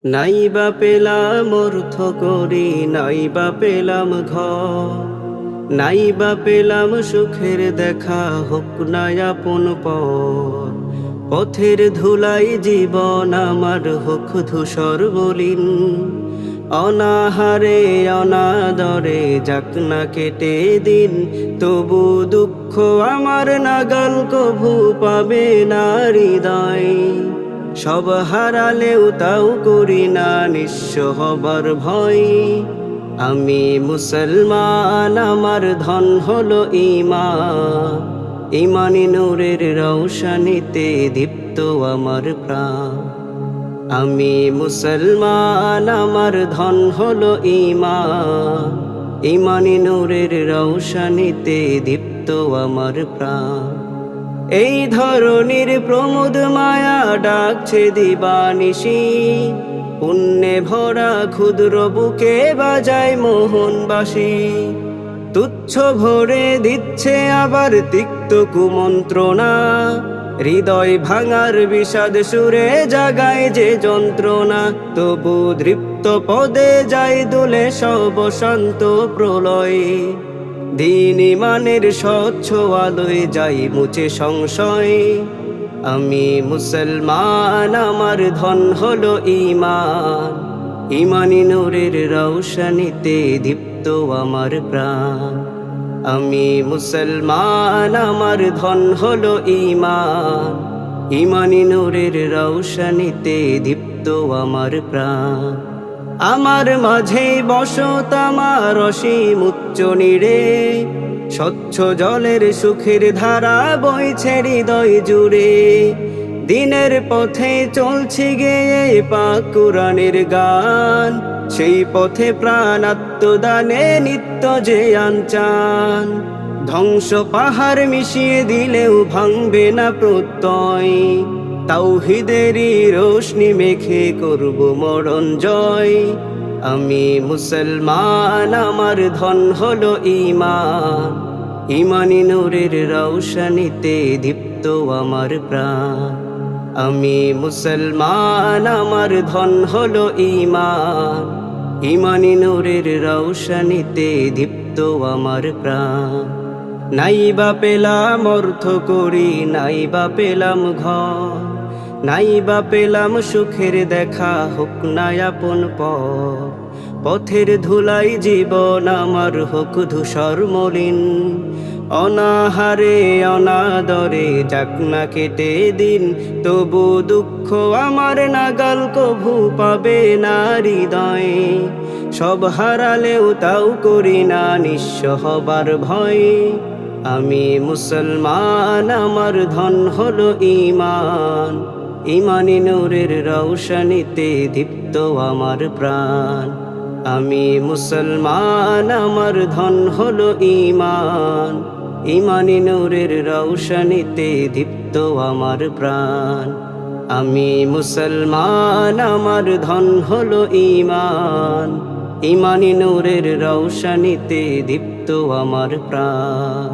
নাইবা পেলাম অর্থ করি, নাইবা পেলাম ঘর, নাইবা পেলাম সুখের দেখা, হোক না আপন পর। পথের ধুলাই জীবন আমার হোক ধূসর মলিন, অনাহারে অনাদরে যাক না কেটে দিন। তবু দুঃখ আমার নাগাল কভু পাবে না হৃদয়। সব হারালেও তাও করি না নিঃস্ব হবার ভয়। আমি মুসলমান, আমার ধন হলো ঈমান, ঈমানি নূরের রৌশনীতে দীপ্ত আমার প্রাণ। আমি মুসলমান, আমার ধন হলো ঈমান, ঈমানি নূরের রৌশনীতে দীপ্ত আমার প্রাণ। এই ধরনের প্রমোদ মায়া ডাকছে দিবানিশি, পুণ্যে ভরা ক্ষুদ্র বুকে বাজায় মোহনবাসী। তুচ্ছ ভরে দিচ্ছে আবার তিক্ত কুমন্ত্রণা, হৃদয় ভাঙার বিষাদ সুরে জাগায় যে যন্ত্রণা। তবু দৃপ্ত পদে যায় দুলে সব শান্ত প্রলয়, দিন ইমানের স্বচ্ছ আলোয় যাই মুছে সংশয়। আমি মুসলমান, আমার ধন হলো ঈমান, ঈমানি নূরের রৌশনীতে দীপ্ত আমার প্রাণ। আমি মুসলমান, আমার ধন হলো ঈমান, ঈমানি নূরের রৌশনীতে দীপ্ত আমার প্রাণ। আমার মাঝে বসত আমার অসীম উচ্চ নীড়ে, স্বচ্ছ জলের সুখের ধারা বইছে হৃদয় জুড়ে। দিনের পথে চলছি গেয়ে পাক কুরআনের গান, সেই পথে প্রাণ আত্মদানে নিত্য যে আনচান। ধ্বংস পাহাড় মিশিয়ে দিলেও ভাঙবে না প্রত্যয়, তাওহীদেরই রোশনি মেখে করব মরণ জয়। আমি মুসলমান, আমার ধন হলো ঈমান, ঈমানি নূরের রৌশনীতে দীপ্ত আমার প্রাণ। আমি মুসলমান, আমার ধন হলো ঈমান, ঈমানি নূরের রৌশনীতে দীপ্ত আমার প্রাণ। নাইবা পেলাম অর্থ করি, নাইবা পেলাম ঘর, নাইবা পেলাম সুখের দেখা, হোক না আপন পর। পথের ধুলাই জীবন আমার হোক ধূসর মলিন, অনাহারে অনাদরে যাক না কেটে দিন। তবু দুঃখ আমার নাগাল কভু পাবে না হৃদয়। সব হারালেও তাও করি না নিঃস্ব হবার ভয়। আমি মুসলমান, আমার ধন হলো ঈমান, ঈমানি নূরের রৌশনীতে দীপ্ত আমার প্রাণ। আমি মুসলমান, আমার ধন হলো ঈমান, ঈমানি নূরের রৌশনীতে দীপ্ত আমার প্রাণ। আমি মুসলমান, আমার ধন হলো ঈমান, ঈমানি নূরের রৌশনীতে দীপ্ত আমার প্রাণ।